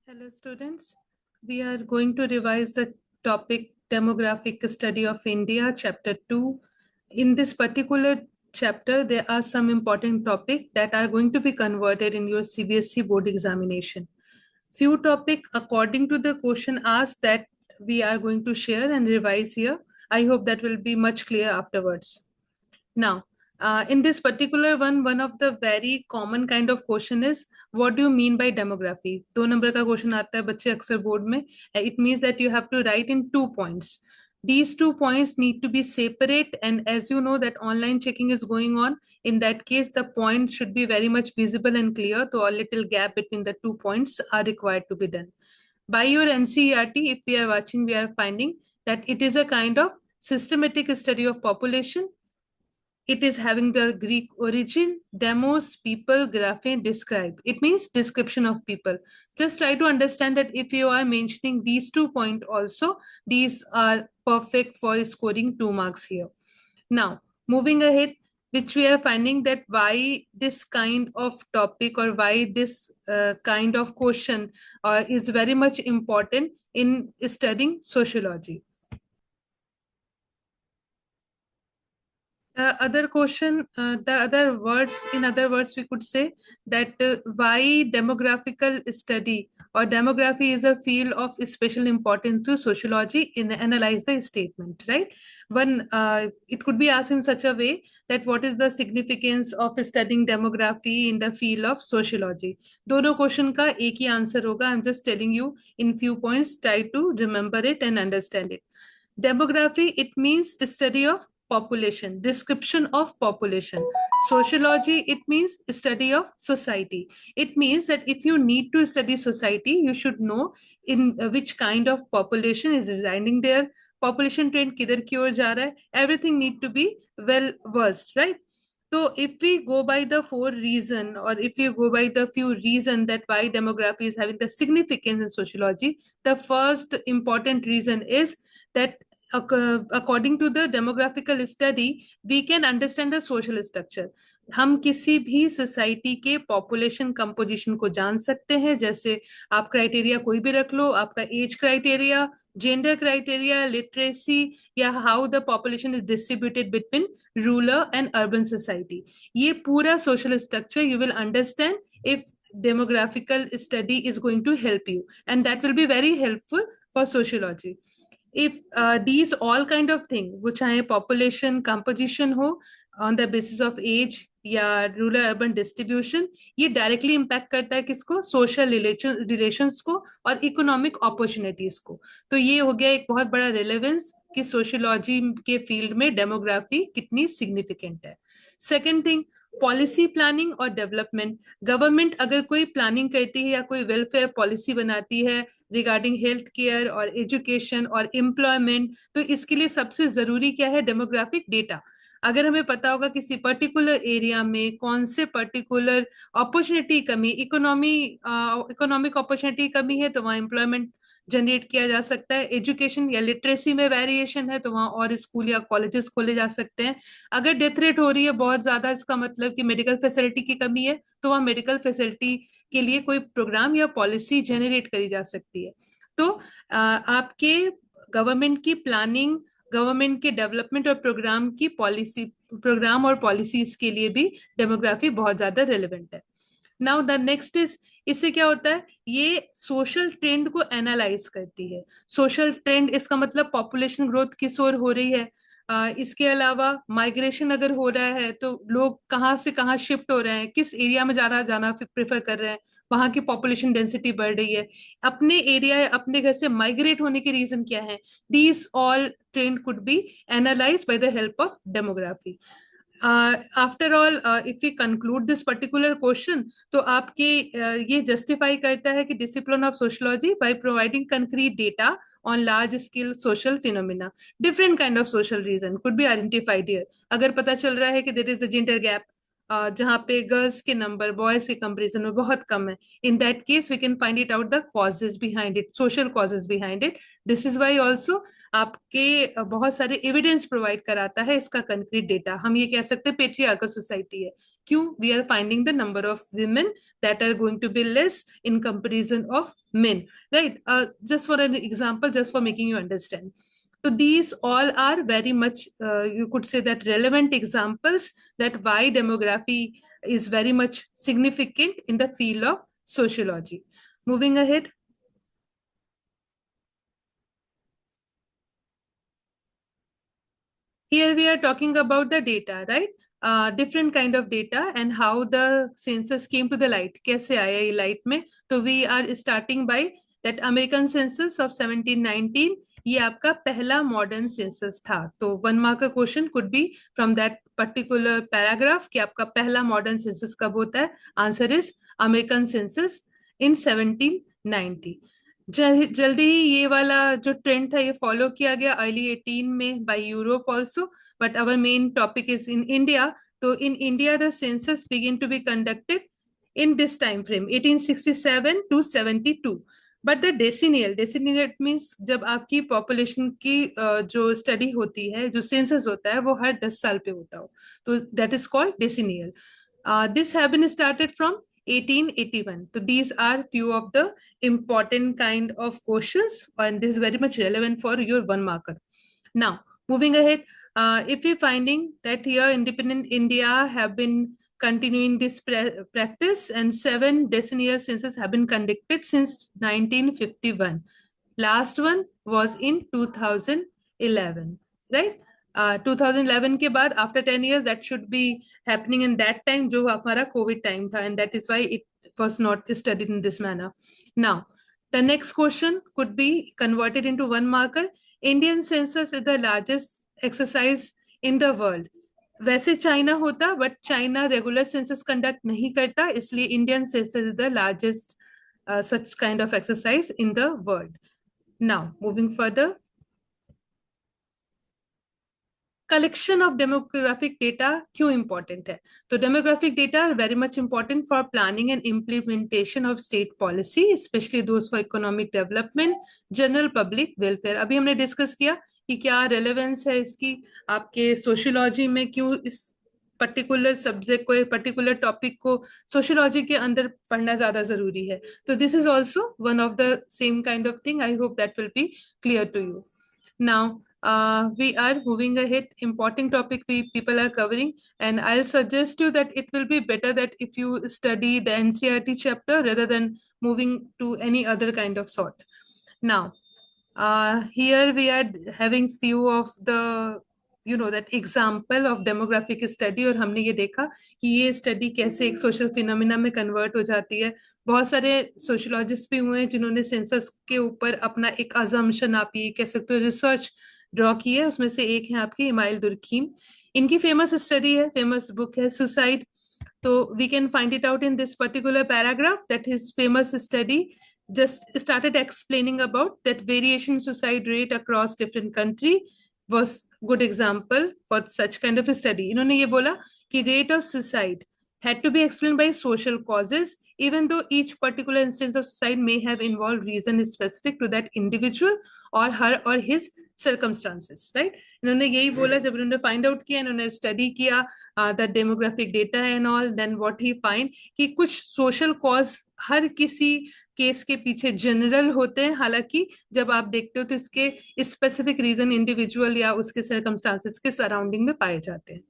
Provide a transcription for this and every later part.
Hello, students. We are going to revise the topic Demographic Study of India, Chapter 2. In this particular chapter, there are some important topics that are going to be converted in your CBSE board examination. Few topics according to the question asked that we are going to share and revise here. I hope that will be much clear afterwards. Now, in this particular one of the very common kind of question is, what do you mean by demography? 2 number का question आता है बच्चे अक्सर board में. It means that you have to write in 2 points. These 2 points need to be separate, and as you know that online checking is going on, in that case the point should be very much visible and clear, so a little gap between the 2 points are required to be done. By your NCERT, if we are watching, we are finding that it is a kind of systematic study of population. It is having the Greek origin, demos, people, graphe, describe. It means description of people. Just try to understand that if you are mentioning these 2 points also, these are perfect for scoring 2 marks here. Now, moving ahead, which we are finding that why this kind of topic or why this kind of question is very much important in studying sociology. Other question, the other words, in other words, we could say that why demographical study or demography is a field of special importance to sociology in analyze the statement, right? It could be asked in such a way that what is the significance of studying demography in the field of sociology? दोनों question का एक ही answer होगा. I'm just telling you in few points. Try to remember it and understand it. Demography, it means study of population, description of population. Sociology, it means study of society. It means that if you need to study society, you should know in which kind of population is residing there, population trend किधर की ओर जा रहा है, everything need to be well versed, right? So if we go by the 4 reason, or if you go by the few reason that why demography is having the significance in sociology, the first important reason is that according to the demographical study, we can understand the social structure. हम किसी भी society के population composition को जान सकते हैं. जैसे आप क्राइटेरिया कोई भी रख लो, आपका age criteria, gender criteria, literacy, या how the population is distributed between rural and urban society. ये पूरा social structure you will understand if demographical study is going to help you, and that will be very helpful for sociology. If these all kind of thing, वो चाहे population composition हो on the basis of age या rural urban distribution, ये directly impact करता है किसको? Social relations को और इकोनॉमिक अपॉर्चुनिटीज को. तो ये हो गया एक बहुत बड़ा रिलेवेंस कि सोशियोलॉजी के फील्ड में डेमोग्राफी कितनी सिग्निफिकेंट है. सेकेंड थिंग, पॉलिसी प्लानिंग और डेवलपमेंट. गवर्नमेंट अगर कोई प्लानिंग करती है या कोई वेलफेयर पॉलिसी बनाती है रिगार्डिंग हेल्थ केयर और एजुकेशन और एम्प्लॉयमेंट, तो इसके लिए सबसे जरूरी क्या है? Demographic data. अगर हमें पता होगा किसी पर्टिकुलर एरिया में कौन से पर्टिकुलर अपॉर्चुनिटी कमी, इकोनॉमिक अपॉर्चुनिटी कमी है, तो वहाँ एम्प्लॉयमेंट जनरेट किया जा सकता है. एजुकेशन या लिटरेसी में वेरिएशन है, तो वहाँ और स्कूल या कॉलेजेस खोले जा सकते हैं. अगर डेथ रेट हो रही है बहुत ज्यादा, इसका मतलब कि मेडिकल फैसिलिटी की कमी है, तो वहाँ मेडिकल फैसिलिटी के लिए कोई प्रोग्राम या पॉलिसी जनरेट करी जा सकती है. तो आपके गवर्नमेंट की प्लानिंग, गवर्नमेंट के डेवलपमेंट और प्रोग्राम और पॉलिसीज के लिए भी डेमोग्राफी बहुत ज्यादा रेलिवेंट है. नाउ द नेक्स्ट इज, इससे क्या होता है? ये सोशल ट्रेंड को एनालाइज करती है. सोशल ट्रेंड, इसका मतलब पॉपुलेशन ग्रोथ किस ओर हो रही है. इसके अलावा माइग्रेशन अगर हो रहा है तो लोग कहाँ से कहाँ शिफ्ट हो रहे हैं, किस एरिया में जाना प्रेफर कर रहे हैं, वहां की पॉपुलेशन डेंसिटी बढ़ रही है, अपने एरिया अपने घर से माइग्रेट होने के रीजन क्या है. These all trend could be analyse by the help of demography. After all, if we conclude this particular question, तो आपके ये जस्टिफाई करता है कि discipline of sociology by providing concrete data on large scale social phenomena, different kind of social reason could be identified here. अगर पता चल रहा है कि there is a gender gap, जहाँ पे गर्ल्स के नंबर बॉयज के कंपेरिजन में बहुत कम है, in that case we can find it out the causes behind it, social causes behind it. This is why also आपके बहुत सारे एविडेंस प्रोवाइड कराता है इसका कंक्रीट डेटा. हम ये कह सकते हैं पेट्रियार्कल सोसाइटी है, क्यों? We are finding the number of women that are going to be less in comparison of men, right? Just for an example, just for making you understand. So these all are very much, you could say that relevant examples that why demography is very much significant in the field of sociology. Moving ahead. Here we are talking about the data, right? Different kind of data and how the census came to the light. कैसे आया ये light में? तो we are starting by that American census of 1719. ये आपका पहला modern census था. तो 1 mark question could be from that particular paragraph कि आपका पहला modern census कब होता है? Answer is American census in 1790. जल्दी ही ये वाला जो ट्रेंड था ये फॉलो किया गया अर्ली 18 में by Europe also, but our main topic is in India. तो in India the census begin to be conducted in this time frame 1867 to 72. But the decennial, decennial means जब आपकी population की जो study होती है, जो census होता है वो हर 10 साल पे होता हो, तो that is called decennial. This have been started from 1881. So these are few of the important kind of questions, and this is very much relevant for your 1 marker. Now, moving ahead, if you're finding that here independent India have been continuing this practice and 7 decennial census have been conducted since 1951. Last one was in 2011, right? 2011 के बाद after 10 years that should be happening in that time जो हमारा COVID time था, and that is why it was not studied in this manner. Now, the next question could be converted into 1 marker. Indian census is the largest exercise in the world. वैसे China होता, but China regular census conduct नहीं करता, इसलिए Indian census is the largest such kind of exercise in the world. Now, moving further. Collection of demographic data क्यों important है? तो demographic data are very much important for planning and implementation of state policy, specially those for economic development, general public welfare. अभी हमने discuss किया कि क्या relevance है इसकी आपके सोशियोलॉजी में, क्यों इस पर्टिकुलर सब्जेक्ट को, पर्टिकुलर टॉपिक को सोशियोलॉजी के अंदर पढ़ना ज्यादा जरूरी है. तो this is also one of the same kind of thing. I hope that will be clear to you. Now, we are moving ahead. Important topic we people are covering, and I'll suggest you that it will be better that if you study the NCERT chapter rather than moving to any other kind of sort. Now, here we are having few of the that example of demographic study, और हमने ये देखा कि ये study कैसे एक social phenomena में convert हो जाती है. बहुत सारे सोशोलॉजिस्ट भी हुए हैं जिन्होंने सेंसस के ऊपर अपना एक अजम्पशन, आप ये कह सकते हो, रिसर्च ड्रॉ की है. उसमें से एक है आपकी इमाइल दुर्खीम. इनकी फेमस स्टडी है, फेमस बुक है सुसाइड. तो we can find it out in this particular paragraph that his famous study just started explaining about that variation suicide rate across different country was good example for such kind of a study. इन्होंने ये बोला कि rate of suicide had to be explained by social causes, even though each particular instance of suicide may have involved reason specific to that individual or her or his circumstances, right? इन्होंने यही बोला जब इन्होंने find out किया, इन्होंने study किया the demographic data and all, then what he find कि कुछ social cause हर किसी केस के पीछे जनरल होते हैं, हालांकि जब आप देखते हो तो इसके स्पेसिफिक रीजन इंडिविजुअल या उसके सर्कमस्टांसेस के सराउंडिंग में पाए जाते हैं.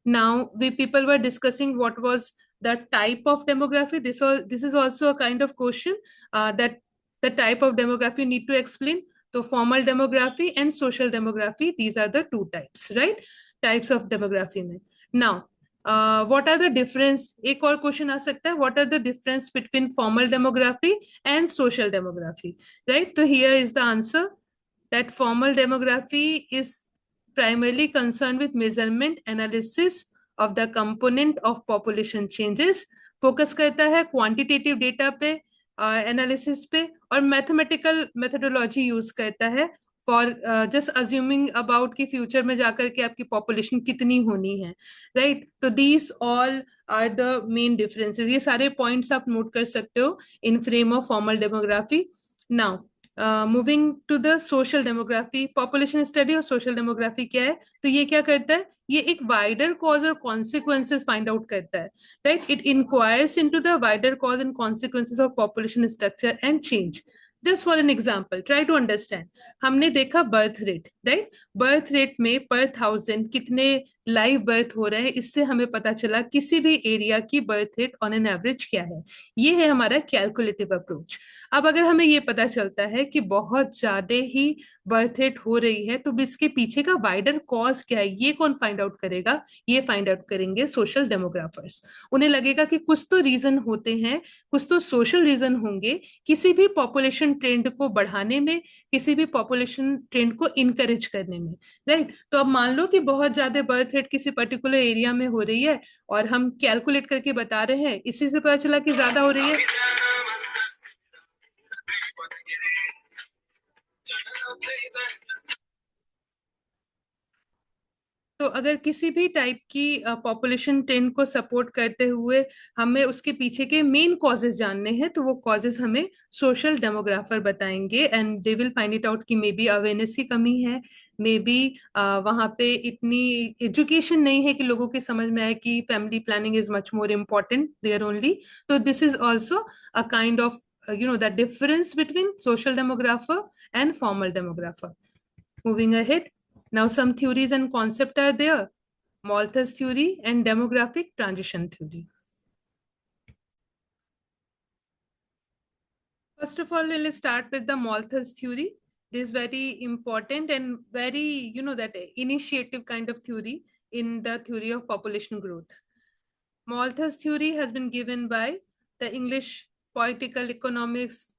Now we people were discussing what was the type of demography. This is also a kind of question that the type of demography need to explain. तो formal demography and social demography, these are the 2 types, right? Types of demography में. Now what are the difference? एक और question आ सकता है, what are the difference between formal demography and social demography, right? So here is the answer that formal demography is primarily concerned with measurement analysis of the component of population changes. Focus करता है quantitative data पे, analysis पे, और mathematical methodology use करता है for just assuming about कि future में जाकर के आपकी पॉपुलेशन कितनी होनी है, राइट? तो these all are the main differences. ये सारे पॉइंट्स आप नोट कर सकते हो in frame of formal demography. Now moving to the social demography, population study और सोशल डेमोग्राफी क्या है? तो ये क्या करता है? ये एक वाइडर कॉज और कॉन्सिक्वेंसेस फाइंड आउट करता है, right? It inquires into the wider cause and consequences of population structure and change. Just for an example, try to understand. हमने देखा birth rate, right? Birth rate में पर thousand कितने live birth हो रहे हैं, इससे हमें पता चला किसी भी एरिया की birth rate on an average क्या है। ये है हमारा कैलकुलेटिव अप्रोच। अब अगर हमें ये पता चलता है कि बहुत ज्यादा ही बर्थ रेट हो रही है, तो इसके पीछे का वाइडर कॉज क्या है, ये कौन फाइंड आउट करेगा? ये फाइंड आउट करेंगे सोशल डेमोग्राफर्स। उन्हें लगेगा कि कुछ तो रीजन होते हैं, कुछ तो सोशल रीजन होंगे किसी भी पॉपुलेशन ट्रेंड को बढ़ाने में, किसी भी पॉपुलेशन ट्रेंड को इनकरेज करने में, राइट? तो अब मान लो कि बहुत ज्यादा बर्थ रेट किसी पर्टिकुलर एरिया में हो रही है और हम कैलकुलेट करके बता रहे हैं, इसी से पता चला कि ज्यादा हो रही है। तो अगर किसी भी टाइप की पॉपुलेशन ट्रेंड को सपोर्ट करते हुए हमें उसके पीछे के मेन कॉजेस जानने हैं, तो वो कॉजेस हमें सोशल डेमोग्राफर बताएंगे and they will find it out कि मे बी अवेयरनेस की कमी है, मे बी वहाँ पे इतनी एजुकेशन नहीं है कि लोगों के समझ में आए कि family planning is much more important there only. तो this is also a kind of the difference between social demographer and formal demographer. Moving ahead, now some theories and concepts are there. Malthus theory and demographic transition theory. First of all, we'll start with the Malthus theory. This is very important and very, that initiative kind of theory in the theory of population growth. Malthus theory has been given by the English political economics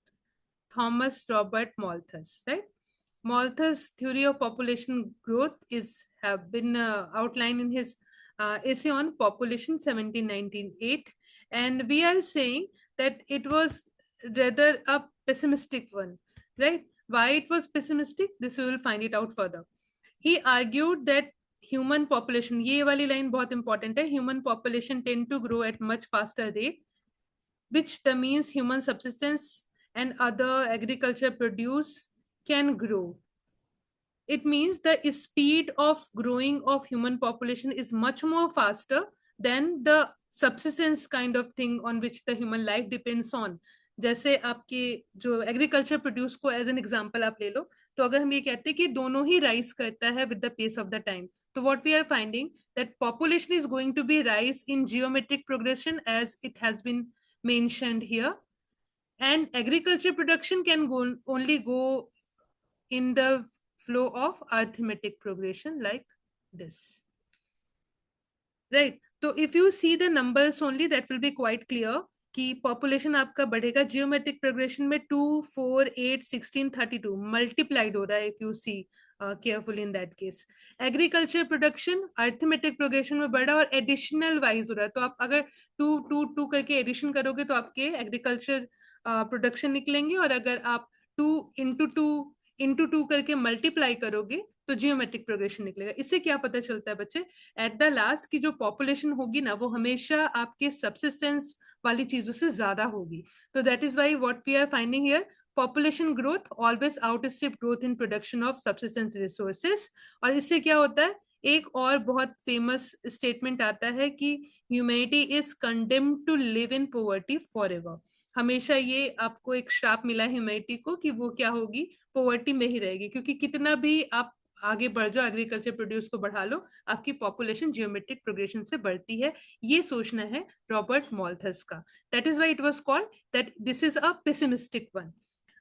Thomas Robert Malthus, right? Malthus' theory of population growth is have been outlined in his essay on population 1798, and we are saying that it was rather a pessimistic one, right? Why it was pessimistic? This we will find it out further. He argued that human population, ये वाली line बहुत important है, human population tend to grow at much faster rate, which the means human subsistence and other agriculture produce can grow. It means the speed of growing of human population is much more faster than the subsistence kind of thing on which the human life depends on. जैसे आपके जो agriculture produce को as an example आप ले लो, तो अगर हम ये कहते हैं कि दोनों ही राइज करता है with the pace of the time, तो what we are finding that population is going to be rise in geometric progression as it has been mentioned here, and agriculture production can only go in the flow of arithmetic progression like this, right? So if you see the numbers only, that will be quite clear कि population आपका बढ़ेगा geometric progression में 2 4 8 16 32 multiplied हो रहा है, if you see careful in that case. Agriculture production arithmetic progression में बढ़ा और एडिशनल वाइज हो रहा है, तो आप अगर 2 2 2 करके एडिशन करोगे तो आपके एग्रीकल्चर प्रोडक्शन निकलेंगे, और अगर आप 2 into 2 करके मल्टीप्लाई करोगे तो जियोमेट्रिक प्रोग्रेशन निकलेगा। इससे क्या पता चलता है बच्चे, एट द लास्ट की जो पॉपुलेशन होगी ना, वो हमेशा आपके सबसिस्टेंस वाली चीजों से ज्यादा होगी। तो that is why what we are finding here, population growth always outstrip growth in production of subsistence resources. और इससे क्या होता है, एक और बहुत फेमस स्टेटमेंट आता है कि humanity is condemned to live in poverty forever. हमेशा ये आपको एक श्राप मिला है ह्यूमैनिटी को कि वो क्या होगी, पॉवर्टी में ही रहेगी, क्योंकि कितना भी आप आगे बढ़ जाओ, एग्रीकल्चर प्रोड्यूस को बढ़ा लो, आपकी पॉपुलेशन जियोमेट्रिक प्रोग्रेशन से बढ़ती है। ये सोचना है रॉबर्ट मॉल्थस का। That is why it was called that this is a pessimistic one.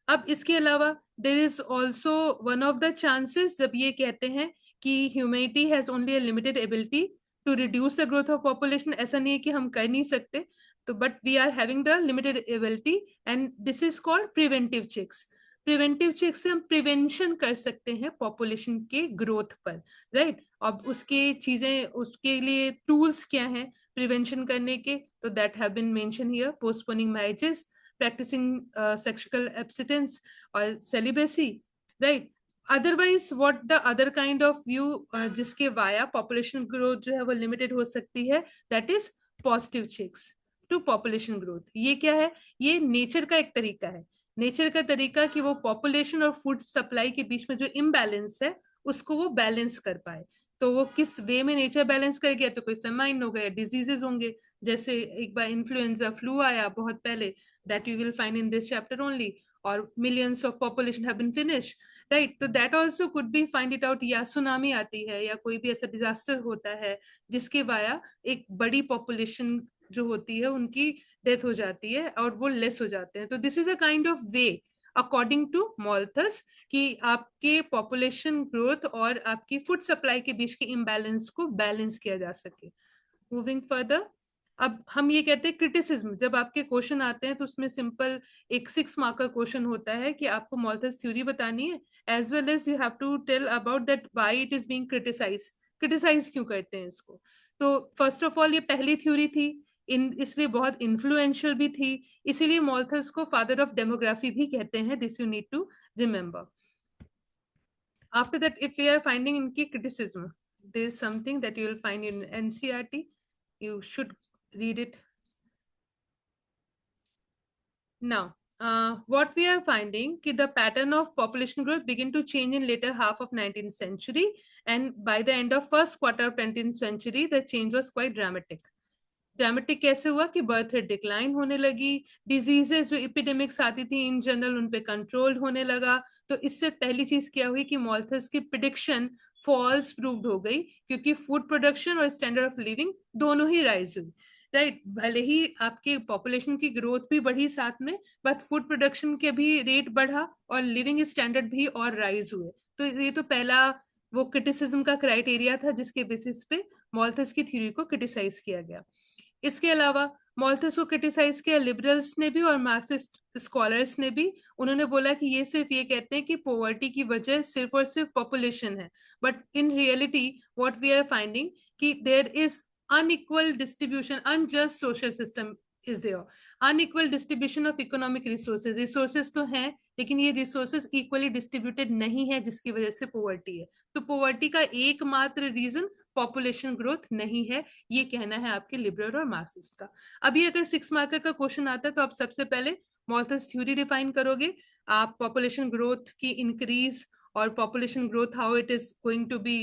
अब इसके अलावा there is also one of the chances, जब ये कहते हैं कि humanity has only a limited ability to reduce the growth of population, ऐसा नहीं है कि हम कर नहीं सकते, तो but we are having the limited ability, and this is called preventive checks. Preventive check से हम प्रिवेंशन कर सकते हैं पॉपुलेशन के ग्रोथ पर, राइट? अब उसके चीजें, उसके लिए टूल्स क्या हैं प्रिवेंशन करने के, तो that have been mention here, postponing marriages, practising sexual abstinence और celibacy, right? Otherwise what the other kind of view जिसके वाया पॉपुलेशन ग्रोथ जो है वो लिमिटेड हो सकती है, that is positive checks to population growth. ये क्या है, ये नेचर का एक तरीका है नेचर का तरीका कि वो पॉपुलेशन और फूड सप्लाई के बीच में जो इम्बैलेंस है उसको वो बैलेंस कर पाए। तो वो किस वे में नेचर बैलेंस कर गया, तो कोई फेमाइन हो गया, डिजीजेस होंगे, जैसे एक बार इन्फ्लुएंजा फ्लू आया बहुत पहले, that you will find in this chapter only, और millions of population have been finish, right. तो that also could be find it out, या सुनामी आती है या कोई भी ऐसा डिजास्टर होता है जिसके वाया एक बड़ी पॉपुलेशन जो होती है उनकी डेथ हो जाती है और वो लेस हो जाते हैं। तो this is a kind of way according to Malthus कि आपके पॉपुलेशन ग्रोथ और आपकी फूड सप्लाई के बीच के इम्बैलेंस को बैलेंस किया जा सके। मूविंग फर्दर, अब हम ये कहते हैं क्रिटिसिज्म, जब आपके क्वेश्चन आते हैं तो उसमें सिंपल एक 6 मार्क का क्वेश्चन होता है कि आपको मॉल्थस थ्योरी बतानी है, as well as you have to tell about that why it is being criticize, criticize क्यों करते हैं इसको। तो फर्स्ट ऑफ ऑल ये पहली थ्योरी थी, इन इसलिए बहुत इन्फ्लुएंशियल भी थी, इसीलिए मॉल्थस को फादर ऑफ डेमोग्राफी भी कहते हैं, this you need to remember. After that, if we are finding in key criticism, there is something that you will find in NCRT. You should read it. Now, what we are finding, कि the pattern of population growth begin to change in later half of 19th century, and by the end of first quarter of 20th century, the change was quite dramatic. Dramatic कैसे हुआ कि birth rate decline होने लगी, diseases जो इपिडेमिक्स आती थी in general उन पे कंट्रोल होने लगा। तो इससे पहली चीज क्या हुई कि मॉल्थस की प्रिडिक्शन फॉल्स प्रूव्ड हो गई, क्योंकि फूड प्रोडक्शन और स्टैंडर्ड ऑफ लिविंग दोनों ही राइज हुई, राइट। भले ही आपकी पॉपुलेशन की ग्रोथ भी बढ़ी साथ में, बट फूड प्रोडक्शन के भी रेट बढ़ा और लिविंग स्टैंडर्ड भी और राइज हुए। तो ये तो पहला वो क्रिटिसिज्म का क्राइटेरिया था जिसके बेसिस पे मॉल्थस की थ्योरी को क्रिटिसाइज किया गया। इसके अलावा मॉल्थस को क्रिटिसाइज किया लिबरल्स ने भी और मार्क्सिस्ट स्कॉलर्स ने भी। उन्होंने बोला कि ये सिर्फ ये कहते हैं कि पॉवर्टी की वजह सिर्फ और सिर्फ पॉपुलेशन है, but in reality what we are finding कि there is unequal distribution, unjust social system is there, unequal distribution of economic resources, resources तो हैं लेकिन ये रिसोर्सेज इक्वली डिस्ट्रीब्यूटेड नहीं है जिसकी वजह से पॉवर्टी है। तो पॉवर्टी का एकमात्र रीजन पॉपुलेशन ग्रोथ नहीं है, ये कहना है आपके लिबरल और मार्क्सिस्ट का। अभी अगर 6 मार्कर का क्वेश्चन आता है तो आप सबसे पहले मॉल्थस थ्योरी डिफाइन करोगे, आप पॉपुलेशन ग्रोथ की इंक्रीज और population growth how it is going to be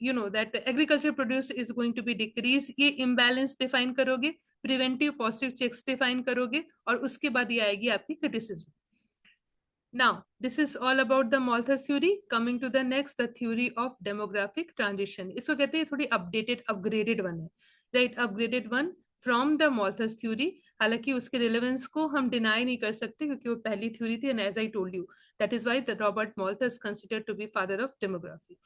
you know that agriculture produce is going to be decrease, ये इम्बैलेंस डिफाइन करोगे, प्रिवेंटिव पॉजिटिव चेक्स डिफाइन करोगे, और उसके बाद ये आएगी आपकी criticism. Now, this is all about the Malthus theory. Coming to the next, the theory of demographic transition. इसको कहते हैं थोड़ी updated, upgraded one है, right? Upgraded one from the Malthus theory. हालांकि उसके relevance को हम deny नहीं कर सकते क्योंकि वो पहली theory थी, and as I told you, that is why the Robert Malthus is considered to be father of demography.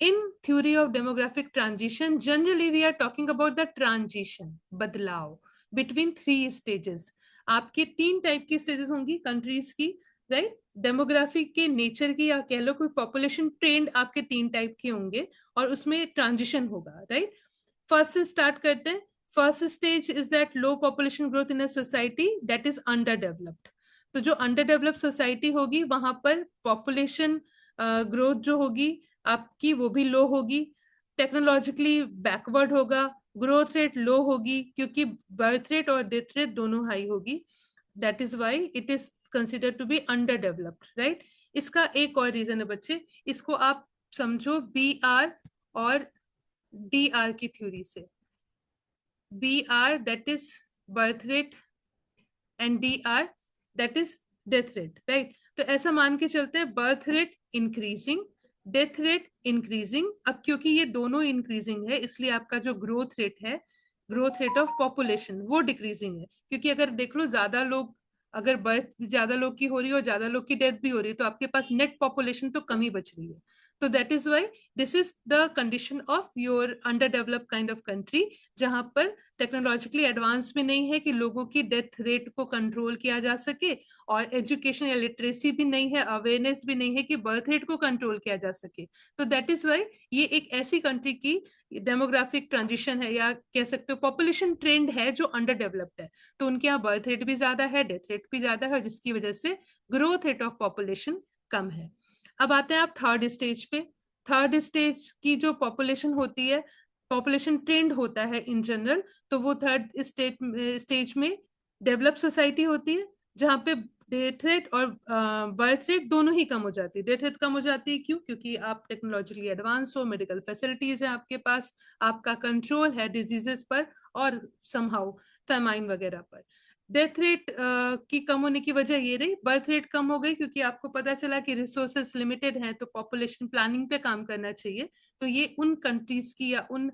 In theory of demographic transition, generally we are talking about the transition, बदलाव between 3 stages. आपके 3 type की stages होंगी countries की, right. Demography के nature की या कह लो कोई पॉपुलेशन ट्रेंड आपके 3 टाइप के होंगे और उसमें ट्रांजिशन होगा, राइट। फर्स्ट से स्टार्ट करते हैं। First stage is that low population growth in a society that is under developed. तो जो अंडर डेवलप्ड सोसाइटी होगी वहां पर पॉपुलेशन ग्रोथ जो होगी आपकी वो भी लो होगी, टेक्नोलॉजिकली बैकवर्ड होगा, ग्रोथ रेट लो होगी क्योंकि बर्थ रेट और डेथ रेट दोनों हाई होगी, that is why it is consider to be under developed, right. इसका एक और रीजन है बच्चे, इसको आप समझो बी आर और डी आर की थ्योरी से। B R that is birth rate and D R that is death rate, right. तो ऐसा मान के चलते हैं birth rate increasing, death rate increasing. अब क्योंकि ये दोनों इंक्रीजिंग है इसलिए आपका जो ग्रोथ रेट है, ग्रोथ रेट ऑफ पॉपुलेशन, वो डिक्रीजिंग है, क्योंकि अगर देख लो ज्यादा लोग, अगर बर्थ ज्यादा लोग की हो रही है और ज्यादा लोग की डेथ भी हो रही है तो आपके पास नेट पॉपुलेशन तो कम ही बच रही है। तो that is why this is the condition of your under develop kind of country, जहां पर टेक्नोलॉजिकली एडवांस भी नहीं है कि लोगों की डेथ रेट को कंट्रोल किया जा सके, और एजुकेशन या लिटरेसी भी नहीं है, अवेयरनेस भी नहीं है कि बर्थ रेट को कंट्रोल किया जा सके। तो दैट इज वाई ये एक ऐसी कंट्री की डेमोग्राफिक ट्रांजिशन है या कह सकते हो पॉपुलेशन ट्रेंड है जो अंडर डेवलप्ड है। तो उनके यहाँ बर्थ रेट भी ज्यादा है, डेथ रेट भी ज्यादा है, जिसकी वजह से ग्रोथ रेट ऑफ पॉपुलेशन कम है। अब आते हैं आप थर्ड स्टेज पे। थर्ड स्टेज की जो पॉपुलेशन होती है, पॉपुलेशन ट्रेंड होता है इन जनरल, तो वो थर्ड स्टेज में डेवलप सोसाइटी होती है जहाँ पे डेथ रेट और बर्थ रेट दोनों ही कम हो जाती है। डेथ रेट कम हो जाती है क्यों? क्योंकि आप टेक्नोलॉजिकली एडवांस हो, मेडिकल फैसिलिटीज है आपके पास, आपका कंट्रोल है डिजीजेस पर और समहाउ फेमाइन वगैरह पर। डेथ रेट की कम होने की वजह ये रही। बर्थ रेट कम हो गई क्योंकि आपको पता चला कि रिसोर्सेस लिमिटेड हैं, तो पॉपुलेशन प्लानिंग पे काम करना चाहिए। तो ये उन कंट्रीज की या उन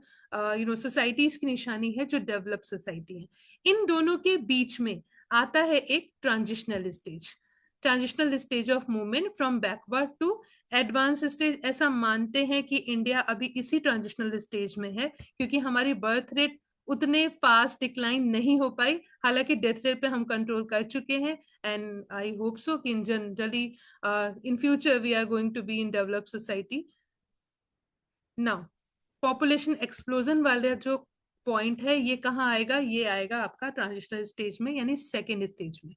सोसाइटीज की निशानी है जो डेवलप सोसाइटी है। इन दोनों के बीच में आता है एक transitional stage of movement from backward to advance stage. ऐसा मानते हैं कि इंडिया अभी इसी ट्रांजिशनल स्टेज में है, क्योंकि हमारी बर्थ रेट उतने फास्ट डिक्लाइन नहीं हो पाई। हालांकि डेथ रेट पे हम कंट्रोल कर चुके हैं, एंड आई होप सो कि in generally in future we are going to be in develop society. Now population explosion वाले जो पॉइंट है, ये कहाँ आएगा? ये आएगा आपका ट्रांजिशनल स्टेज में, यानी सेकेंड स्टेज में।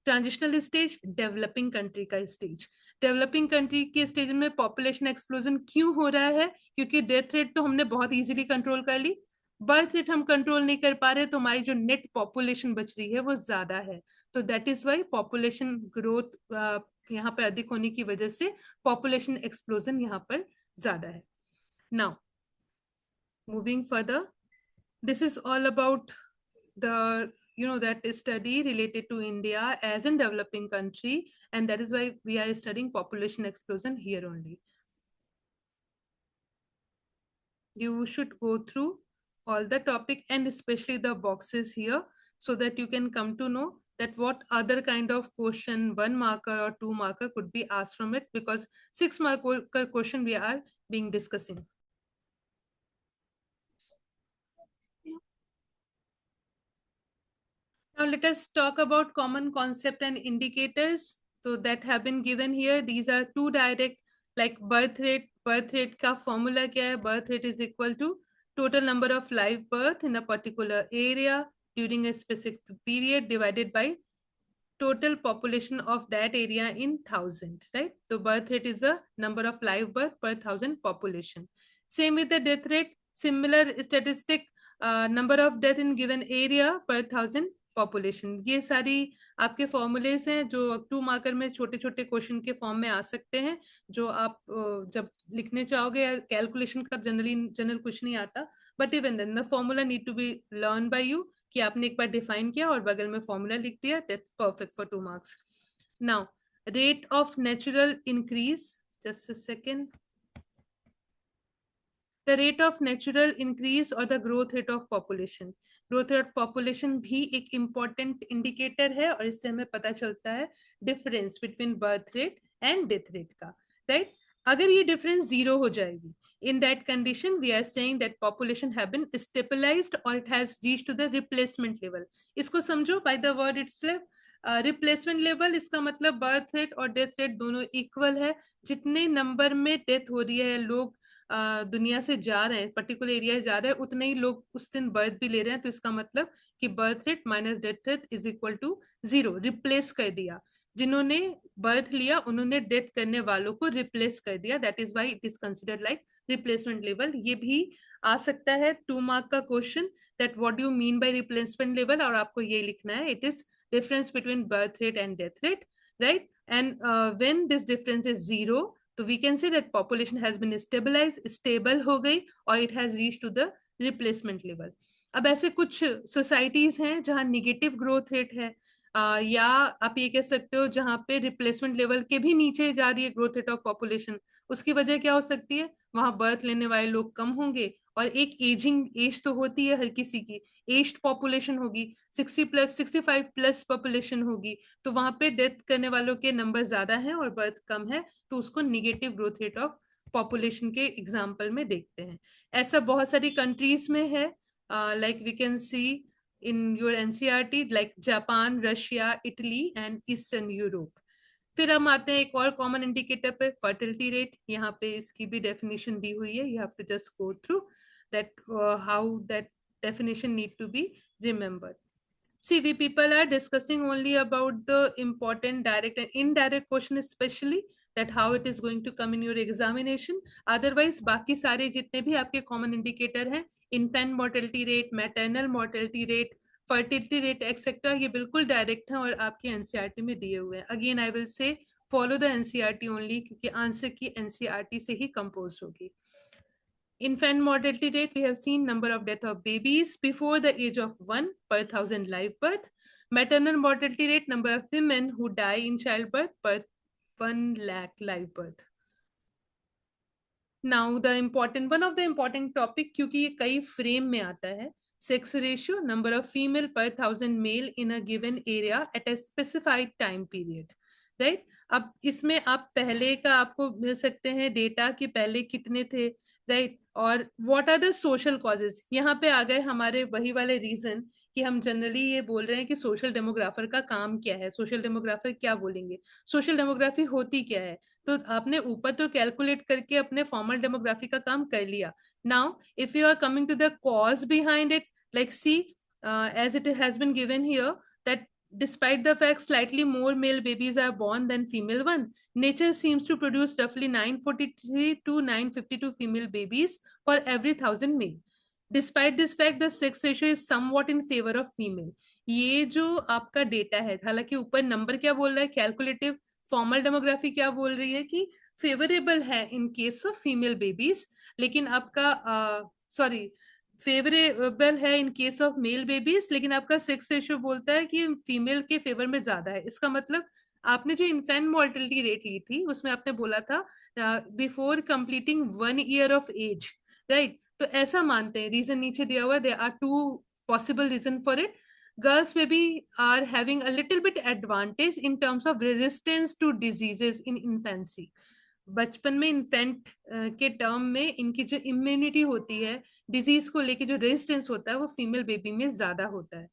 ट्रांजिशनल स्टेज डेवलपिंग कंट्री का स्टेज। डेवलपिंग कंट्री के स्टेज में पॉपुलेशन एक्सप्लोजन क्यों हो रहा है? क्योंकि डेथ रेट तो हमने बहुत इजीली कंट्रोल कर ली, बर्थ रेट हम कंट्रोल नहीं कर पा रहे, तो हमारी जो नेट पॉपुलेशन बच रही है वो ज्यादा है। तो that is why population growth यहाँ पर अधिक होने की वजह से पॉपुलेशन एक्सप्लोजन यहाँ पर ज्यादा है। Now moving further, this is all about the that study related to India as a developing country, and that is why we are studying population explosion here only. You should go through all the topic and especially the boxes here, so that you can come to know that what other kind of question 1 marker or 2 marker could be asked from it, because 6 marker question we are being discussing. Now let us talk about common concept and indicators. So that have been given here. These are two direct, like birth rate. Birth rate का formula क्या है? Birth rate is equal to total number of live birth in a particular area during a specific period divided by total population of that area in 1,000, right? So birth rate is the number of live birth per 1,000 population. Same with the death rate, similar statistic, number of death in given area per 1,000 population. ये सारी आपके formulas हैं जो 2 marker में छोटे छोटे question के form में आ सकते हैं, जो आप जब लिखने चाहोगे। कैलकुलेशन का जनरल कुछ नहीं आता, but even then the formula need to be learn by you, कि आपने एक बार डिफाइन किया और बगल में फॉर्मूला लिख दिया, that's perfect for 2 marks. Now rate of natural increase, just a second, the rate of natural increase और the growth rate of population. Growth rate population भी एक इंपॉर्टेंट इंडिकेटर है, और इससे हमें पता चलता है difference between birth rate and death rate का, राइट? अगर ये डिफरेंस 0 हो जाएगी, in that condition we are saying that population have been stabilized or it has reached to the replacement level. इसको समझो by the word itself, replacement level, इसका मतलब birth rate और डेथ रेट दोनों इक्वल है। जितने नंबर में death हो रही है, लोग दुनिया से जा रहे हैं, पर्टिकुलर एरिया जा रहे हैं, उतने ही लोग उस दिन बर्थ भी ले रहे हैं। तो इसका मतलब कि birth rate minus death rate is equal to 0। Replace कर दिया, जिन्होंने बर्थ लिया उन्होंने डेथ करने वालों को रिप्लेस कर दिया, that is why it is considered like replacement level. ये भी आ सकता है 2 मार्क का question, that what do you mean by replacement level, और आपको ये लिखना है, it is difference between birth rate and death rate, right? And when this difference is 0, so we can say that population has been stabilized, stable हो गई, और it has reached to the replacement level. अब ऐसे कुछ societies हैं जहां negative growth rate है, या आप ये कह सकते हो जहां पे रिप्लेसमेंट लेवल के भी नीचे जा रही है ग्रोथ रेट ऑफ पॉपुलेशन। उसकी वजह क्या हो सकती है? वहां बर्थ लेने वाले लोग कम होंगे, और एक एजिंग एज तो होती है हर किसी की, एज्ड पॉपुलेशन होगी, 60+, 65+ पॉपुलेशन होगी, तो वहां पे डेथ करने वालों के नंबर ज्यादा हैं और बर्थ कम है, तो उसको negative growth rate of population के एग्जाम्पल में देखते हैं। ऐसा बहुत सारी कंट्रीज में है, like we can see in your NCERT, like Japan, Russia, Italy and eastern Europe. फिर हम आते हैं एक और कॉमन इंडिकेटर पे, फर्टिलिटी रेट। यहाँ पे इसकी भी डेफिनेशन दी हुई है, you have to just go through that, how that definition need to be remembered. See, we people are discussing only about the important direct and indirect question, especially that how it is going to come in your examination. Otherwise बाकी सारे जितने भी आपके common indicator हैं, infant mortality rate, maternal mortality rate, fertility rate etcetera, ये बिल्कुल direct है और आपके एनसीईआरटी में दिए हुए हैं. Again I will say follow the NCERT only, क्योंकि आंसर की एनसीईआरटी से ही कंपोज होगी. Infant mortality rate, we have seen number of death of babies before the age of 1 per 1,000 live birth. Maternal mortality rate, number of women who die in childbirth per 1 lakh live birth. Now the important one of the important topic, क्योंकि ये कई frame में आता है, sex ratio, number of female per 1,000 male in a given area at a specified time period, right? अब इसमें आप पहले का आपको मिल सकते हैं डेटा कि पहले कितने थे, राइट? और what are the social causes, यहाँ पे आ गए हमारे वही वाले रीजन कि हम जनरली ये बोल रहे हैं कि सोशल डेमोग्राफर का काम क्या है. सोशल डेमोग्राफर क्या बोलेंगे, सोशल डेमोग्राफी होती क्या है? तो आपने ऊपर तो कैलकुलेट करके अपने फॉर्मल डेमोग्राफी का काम कर लिया. Now if you are coming to the cause behind it, like see as it has been given here that despite the fact slightly more male babies are born than female one, nature seems to produce roughly 943 to 952 female babies for every 1,000 male. Despite this fact, the sex ratio is somewhat in favor of female. ये जो आपका data है, हालांकि ऊपर number क्या बोल रहा है, कैलकुलेटिव, फॉर्मल डेमोग्राफी क्या बोल रही है कि फेवरेबल है इन केस ऑफ फीमेल बेबीज, लेकिन आपका सॉरी फेवरेबल है इन केस ऑफ मेल बेबीज, लेकिन आपका सेक्स रेशियो बोलता है कि फीमेल के फेवर में ज्यादा है. इसका मतलब आपने जो इन्फेंट मॉर्टेलिटी रेट ली थी उसमें आपने बोला था before completing 1 year of age, right? तो ऐसा मानते हैं, रीजन नीचे दिया हुआ, there are 2 possible reason for it. Girls maybe are having a little bit advantage in terms of resistance to diseases in infancy. बचपन में इन्फेंट के टर्म में इनकी जो इम्यूनिटी होती है, डिजीज को लेके जो रेजिस्टेंस होता है, वो फीमेल बेबी में ज्यादा होता है.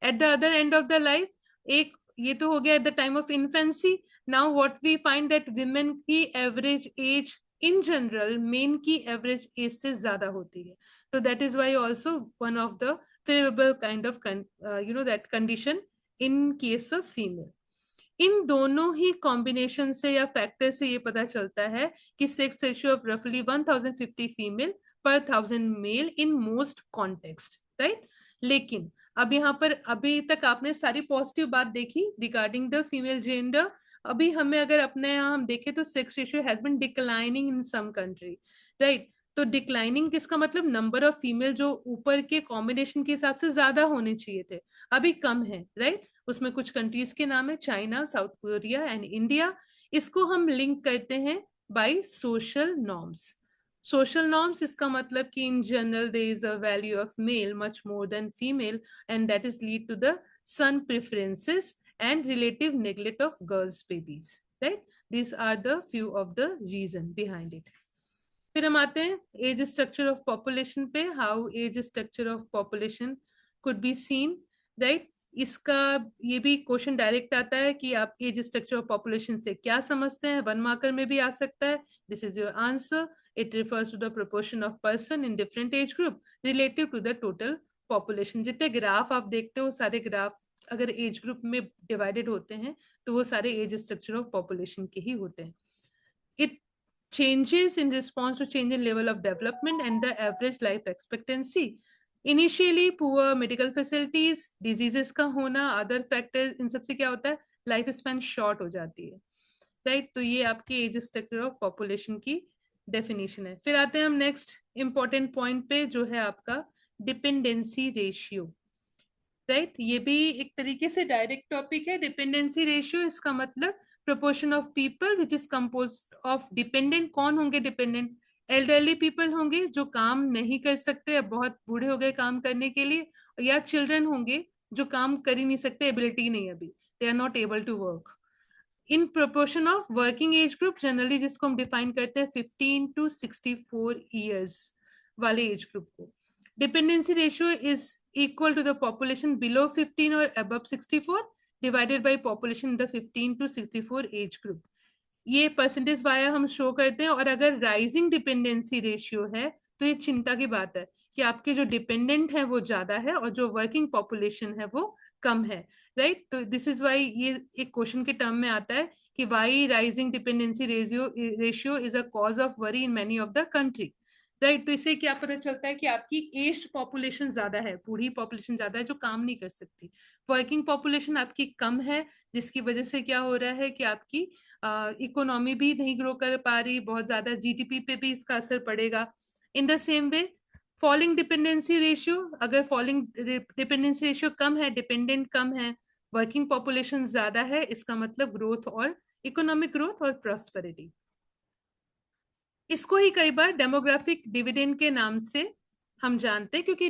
At the other end of the life, एक ये तो हो गया at the time of infancy. Now what we find that women की average age in general men की एवरेज एज से ज्यादा होती है. तो that is why also one of the favourable kind of that condition in case of female. इन दोनों ही कॉम्बिनेशन से या फैक्टर से ये पता चलता है कि सेक्स रेशियो ऑफ रफली 1050 फीमेल पर 1000 male in most context, right? लेकिन अब यहाँ पर अभी तक आपने सारी पॉजिटिव बात देखी रिगार्डिंग द फीमेल जेंडर. अभी हमें अगर अपने यहाँ हम देखें तो sex ratio has been declining in some country, right? तो डिक्लाइनिंग किसका मतलब, नंबर ऑफ फीमेल जो ऊपर के कॉम्बिनेशन के हिसाब से ज्यादा होने चाहिए थे, अभी कम है, राइट? उसमें कुछ कंट्रीज के नाम है, China, South Korea and India. इसको हम लिंक करते हैं by social norms. Social norms इसका मतलब कि in general there is a value of male much more than female and that is lead to the son preferences and relative neglect of girls babies, right? This are the few of the reason behind it. फिर हम आते हैं age structure of population पे. How age structure of population could be seen, right? इसका ये भी question direct आता है कि आप एज स्ट्रक्चर ऑफ पॉपुलेशन से क्या समझते हैं, 1 मार्कर में भी आ सकता है. This is your answer. It refers to the proportion of person in different age group relative to the total population. जितने ग्राफ आप देखते हो सारे ग्राफ अगर एज ग्रुप में डिवाइडेड होते हैं तो वो सारे एज स्ट्रक्चर ऑफ पॉपुलेशन के ही होते हैं. It changes in response to change in level of development and the average life expectancy. Initially poor medical facilities, diseases का होना, other factors, इन सबसे क्या होता है, लाइफ स्पैन शॉर्ट हो जाती है, राइट? तो ये आपके एज स्ट्रक्चर ऑफ पॉपुलेशन की डेफिनेशन है. फिर आते हैं हम नेक्स्ट इंपॉर्टेंट पॉइंट पे जो है आपका डिपेंडेंसी रेशियो, राइट? ये भी एक तरीके से डायरेक्ट टॉपिक है. डिपेंडेंसी रेशियो इसका मतलब proportion of people which is composed of dependent. कौन होंगे डिपेंडेंट? एल्डरली पीपल होंगे जो काम नहीं कर सकते, अब बहुत बूढ़े हो गए काम करने के लिए, या चिल्ड्रन होंगे जो काम कर ही नहीं सकते, एबिलिटी नहीं अभी, they are not able to work. In proportion of working age group generally, जिसको हम डिफाइन करते हैं 15 to 64 ईयर्स वाले एज ग्रुप को. Dependency ratio is equal to the population below 15 और above 64 divided by population in the 15 to 64 age group. ये percentage via हम show करते हैं. और अगर राइजिंग डिपेंडेंसी रेशियो है तो ये चिंता की बात है कि आपके जो डिपेंडेंट है वो ज्यादा है और जो वर्किंग पॉपुलेशन है वो कम है, राइट? तो दिस इज वाई ये एक क्वेश्चन के टर्म में आता है कि why rising dependency ratio is a cause of worry in many of the country, right. तो इससे क्या पता चलता है कि आपकी एज्ड पॉपुलेशन ज्यादा है, बूढ़ी पॉपुलेशन ज्यादा है जो काम नहीं कर सकती। वर्किंग पॉपुलेशन आपकी कम है, जिसकी वजह से क्या हो रहा है कि आपकी इकोनॉमी भी नहीं ग्रो कर पा रही, बहुत ज्यादा जीडीपी पे भी इसका असर पड़ेगा। इन the same way falling dependency ratio, अगर फॉलिंग डिपेंडेंसी रेशियो कम है, डिपेंडेंट कम है, वर्किंग पॉपुलेशन ज्यादा है, इसका मतलब ग्रोथ और इकोनॉमिक ग्रोथ और प्रॉस्पेरिटी। इसको ही कई बार डेमोग्राफिक डिविडेंड के नाम से हम जानते हैं, क्योंकि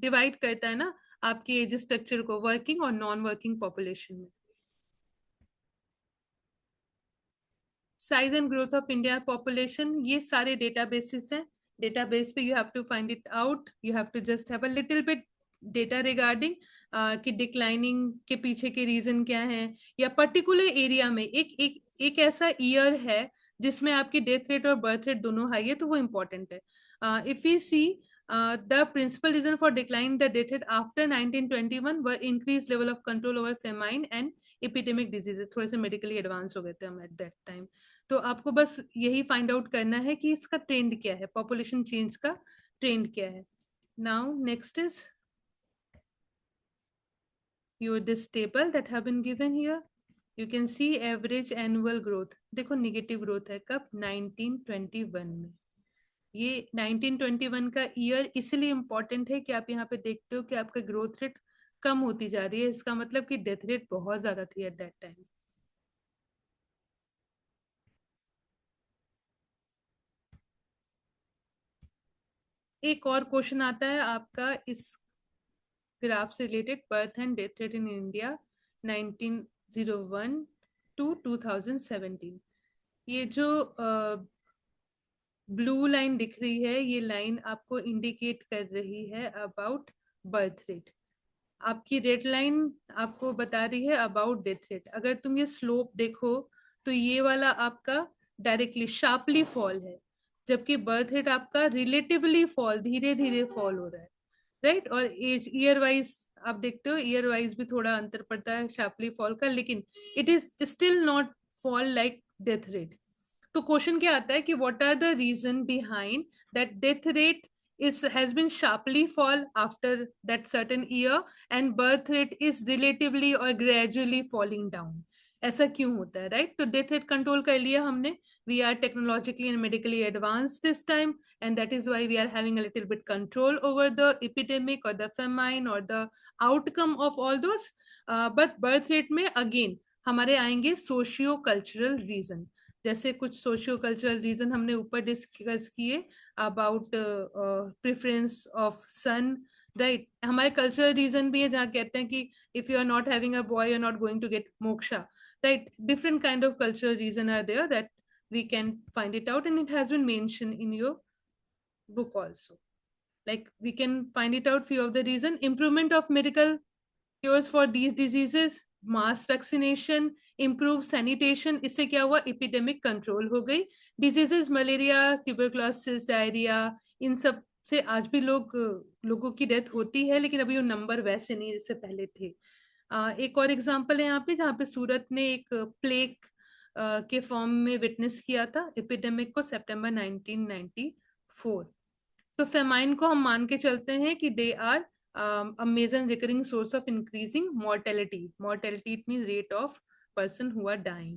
डिवाइड करता है ना आपके एज स्ट्रक्चर को वर्किंग और नॉन वर्किंग पॉपुलेशन में। Size and growth of India population, ये सारे डेटाबेसेस हैं। डेटाबेस पे you have to find it out, you have to just have a little bit data regarding कि डिक्लाइनिंग के पीछे के रीजन क्या है, या पर्टिकुलर एरिया में एक ऐसा ईयर है जिसमें आपकी डेथ रेट और बर्थ रेट दोनों हाई है, तो वो इम्पोर्टेंट है। If we see the principal reason for decline the death rate after 1921 were increased level of control over famine and epidemic diseases। थोड़े से मेडिकली एडवांस हो गए थे हम एट दैट टाइम। तो आपको बस यही फाइंड आउट करना है कि इसका ट्रेंड क्या है, पॉपुलेशन चेंज का ट्रेंड क्या है। Now next is your this table that have been given here, you can see average annual growth। देखो निगेटिव ग्रोथ है कब, 1921 में। ये 1921 का ईयर इसलिए इंपॉर्टेंट है कि आप यहाँ पे देखते हो कि आपका ग्रोथ रेट कम होती जा रही है, इसका मतलब कि डेथ रेट बहुत ज्यादा थी एट दैट टाइम। एक और क्वेश्चन आता है आपका इस ग्राफ से related, birth and death rate in India 1901 to 2017। ये जो ब्लू लाइन दिख रही है, ये लाइन आपको इंडिकेट कर रही है अबाउट बर्थ रेट। आपकी रेड लाइन आपको बता रही है अबाउट डेथ रेट। अगर तुम ये स्लोप देखो तो ये वाला आपका डायरेक्टली शार्पली फॉल है, जबकि बर्थ रेट आपका रिलेटिवली फॉल, धीरे धीरे फॉल हो रहा है, राइट। और एज ईयर वाइज आप देखते हो, ईयर वाइज भी थोड़ा अंतर पड़ता है शार्पली फॉल का, लेकिन it is still not fall like death rate. तो क्वेश्चन क्या आता है कि what are the reason behind that death rate is has been sharply fall after that certain year and birth rate is relatively or gradually falling down। ऐसा क्यों होता है, right. तो डेथ रेट कंट्रोल कर लिया हमने, we are technologically and medically advance this time and that is why we are having a little bit control over the epidemic or the famine or the outcome of all those। but birth rate में again हमारे आएंगे socio cultural reason. जैसे कुछ socio cultural reason हमने ऊपर discuss किए about preference of son, right. हमारे cultural reason भी है जहाँ कहते हैं कि if you are not having a boy you are not going to get moksha, right. Different kind of cultural reason are there that we can find it out and it has been mentioned in your book also। like we can find it out few of the reason, improvement of medical cures for these diseases, mass vaccination, improve sanitation, इससे क्या हुआ, epidemic control हो गई। Diseases malaria, tuberculosis, diarrhoea, इन सब से आज भी लोगों की डेथ होती है, लेकिन अभी वो नंबर वैसे नहीं जैसे पहले थे। एक और एग्जांपल है यहाँ पे, जहाँ पे सूरत ने एक प्लेग के फॉर्म में विटनेस किया था एपिडेमिक को सितंबर 1994। तो फेमाइन को हम मान के चलते हैं कि they are a major recurring source of increasing mortality। Mortality it means rate of person who are dying।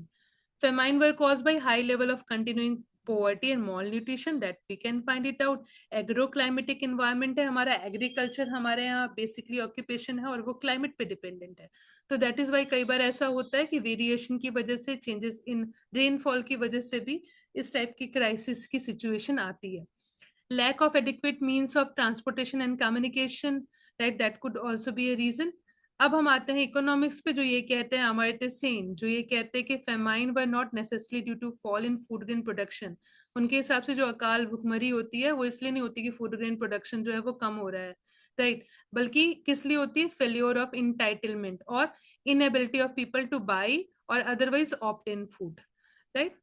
Famine were caused by high level of continuing poverty and malnutrition that we can find it out। Agroclimatic environment है हमारा, agriculture हमारे यहाँ basically occupation है और वो climate पे dependent है। तो दैट इज वाई कई बार ऐसा होता है कि वेरिएशन की वजह से, चेंजेस इन रेनफॉल की वजह से भी इस टाइप की क्राइसिस की सिचुएशन आती है। lack of adequate means of transportation and communication, right, that could also be a reason। अब हम आते हैं इकोनॉमिक्स पे, जो ये कहते हैं अमर्त्य सेन, जो ये कहते हैं कि famine were not necessarily due to fall in food grain production. उनके हिसाब से जो अकाल भुखमरी होती है वो इसलिए नहीं होती कि फूड ग्रेन प्रोडक्शन जो है वो कम हो रहा है, राइट, बल्कि किस लिए होती है, फेल्योर ऑफ इंटाइटलमेंट और inability of people to buy और otherwise opt in food, right.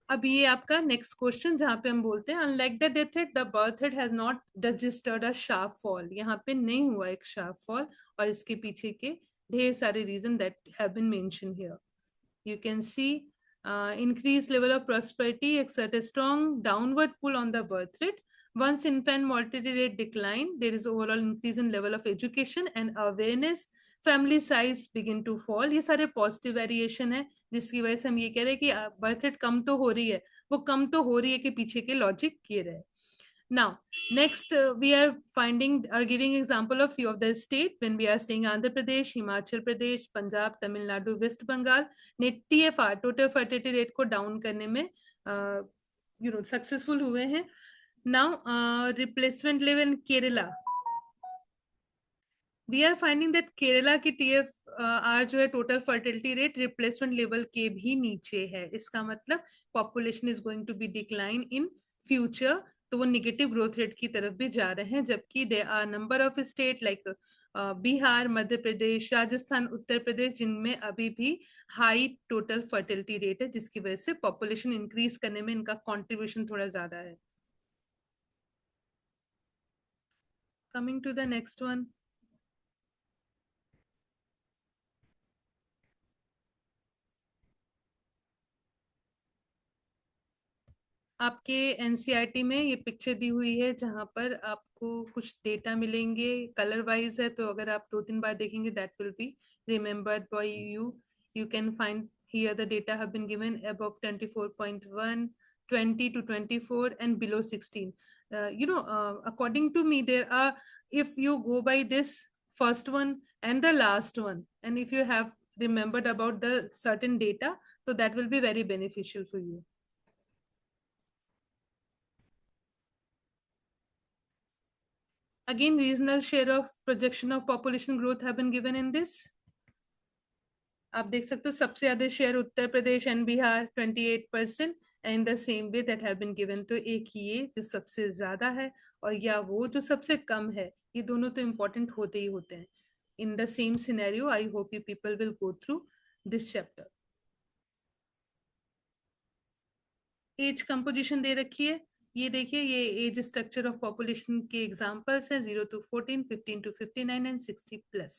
अब ये आपका नेक्स्ट क्वेश्चन जहाँ पे हम बोलते हैं unlike the death rate the birth rate has not registered a sharp fall. यहाँ पे नहीं हुआ एक शार्प फॉल, और इसके पीछे के ढेर सारे reason that have been mention here. You can see Increased level of prosperity exert a strong downward pull on the birth rate. Once infant mortality rate decline, there is overall increase in level of education and awareness. Family size begin to fall. ये सारे positive variation है जिसकी वजह से हम ये कह रहे हैं कि बर्थ रेट कम तो हो रही है. वो कम तो हो रही है कि पीछे के लॉजिक ये रहे. Now, next we are giving example of few of the state when we are saying Andhra Pradesh, Himachal Pradesh, Punjab, Tamil Nadu, West Bengal ने TFR total fertility rate को down करने में successful हुए हैं. Now, replacement level in Kerala. We are finding that Kerala की TFR जो है total fertility rate replacement level के भी नीचे है. इसका मतलब population is going to be decline in future. तो वो निगेटिव ग्रोथ रेट की तरफ भी जा रहे हैं, जबकि they are number of state like Bihar, Madhya Pradesh, Rajasthan, Uttar Pradesh जिनमें अभी भी हाई टोटल फर्टिलिटी रेट है, जिसकी वजह से पॉपुलेशन इंक्रीज करने में इनका कंट्रीब्यूशन थोड़ा ज्यादा है. Coming to the next one. आपके एनसीईआरटी में ये पिक्चर दी हुई है जहां पर आपको कुछ डेटा मिलेंगे. कलर वाइज है, तो अगर आप 2-3 बार देखेंगे that will be remembered by you. You can find here the data have been given above 24.1, 20 to 24 and below 16. According to me, there are, if you go by this first one and the last one, and if you have remembered about the certain data, so that will be very beneficial for you. Again, regional share of projection of population growth have been given in this. आप देख सकते हो सबसे ज्यादा share Uttar Pradesh and Bihar 28% and the same way that have been given. तो एक ये जो सबसे ज्यादा है और या वो जो सबसे कम है, ये दोनों तो इम्पोर्टेंट होते ही होते हैं. In the same scenario I hope you people will go through this chapter. Age composition दे रखी है. ये देखिए, ये एज स्ट्रक्चर ऑफ पॉपुलेशन के एग्जांपल्स हैं 0 to 14, 15 to 59 and 60 plus.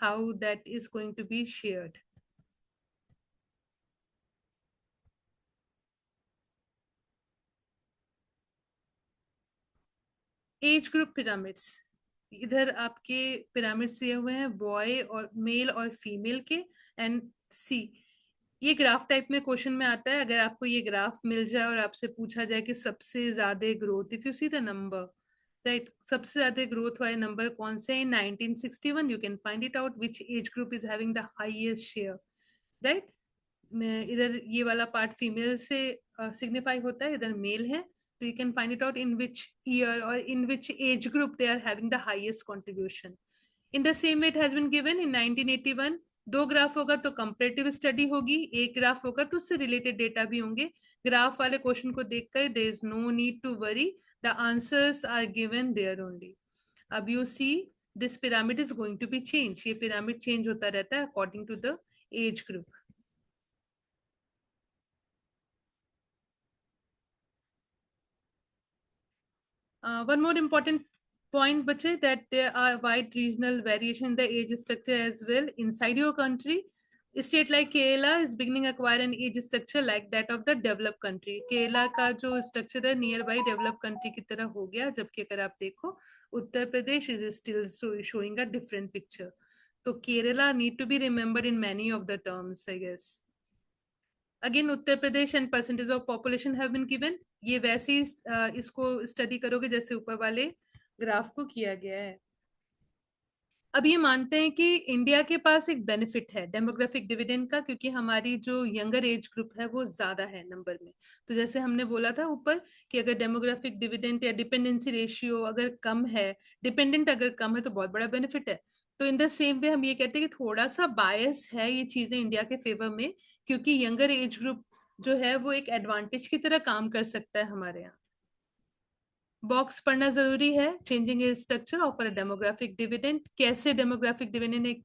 How that is going to be shared. Age group pyramids. इधर आपके पिरामिड्स दिए हुए हैं बॉय और मेल और फीमेल के. एंड सी, ये ग्राफ टाइप में क्वेश्चन में आता है. अगर आपको ये ग्राफ मिल जाए और आपसे पूछा जाए कि सबसे ज्यादा growth, if you see the number, right, सबसे ज्यादा ग्रोथ वाले नंबर कौन से हैं इन 1961, you can find it out which age group is having the highest share, right. इधर ये वाला पार्ट फीमेल से सिग्निफाई होता है, इधर मेल है. So you can find it out in which year or in which age group they are having the highest contribution. In the same way it has been given in 1981. दो graph होगा तो comparative study होगी, एक graph होगा तो उससे related data भी होंगे. ग्राफ वाले क्वेश्चन को देखकर there is no need to worry, the answers are given there only. अब you see this pyramid is going to be change. ये पिरामिड चेंज होता रहता है according to the age group. One more important point, bache, that there are wide regional variation in the age structure as well inside your country. State like Kerala is beginning acquire an age structure like that of the developed country. Kerala का जो structure है near by developed country की तरह हो गया, जबकि अगर आप देखो Uttar Pradesh is still showing a different picture. तो Kerala need to be remembered in many of the terms, I guess. Again Uttar Pradesh and percentage of population have been given. ये वैसे ही इसको स्टडी करोगे जैसे ऊपर वाले ग्राफ को किया गया है. अब ये मानते हैं कि इंडिया के पास एक बेनिफिट है डेमोग्राफिक डिविडेंड का, क्योंकि हमारी जो यंगर एज ग्रुप है वो ज्यादा है नंबर में. तो जैसे हमने बोला था ऊपर कि अगर डेमोग्राफिक डिविडेंड या डिपेंडेंसी रेशियो अगर कम है, डिपेंडेंट अगर कम है, तो बहुत बड़ा बेनिफिट है. तो इन द सेम वे हम ये कहते हैं कि थोड़ा सा बायस है ये चीजें इंडिया के फेवर में, क्योंकि यंगर एज ग्रुप जो है वो एक एडवांटेज की तरह काम कर सकता है हमारे यहाँ. बॉक्स पढ़ना जरूरी है. Changing age structure offer demographic dividend. कैसे डेमोग्राफिक डिविडेंड एक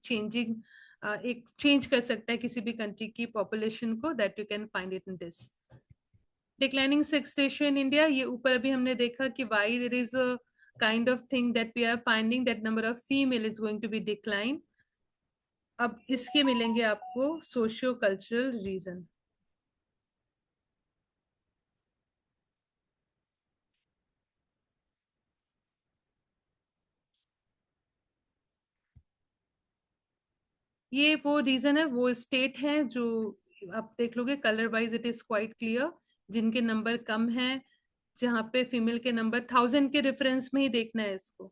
चेंज कर सकता है किसी भी कंट्री की पॉपुलेशन को, that you can find it in this. Declining sex ratio in India, ये ऊपर अभी हमने देखा कि why there is a kind of thing that we are finding that number of female is going to be decline. अब इसके मिलेंगे आपको सोशियो कल्चरल रीजन. ये वो रीजन है, वो स्टेट है जो आप देख लोगे colour wise it is quite clear, जिनके नंबर कम है, जहाँ पे फीमेल के नंबर 1000 के रेफरेंस में ही देखना है इसको,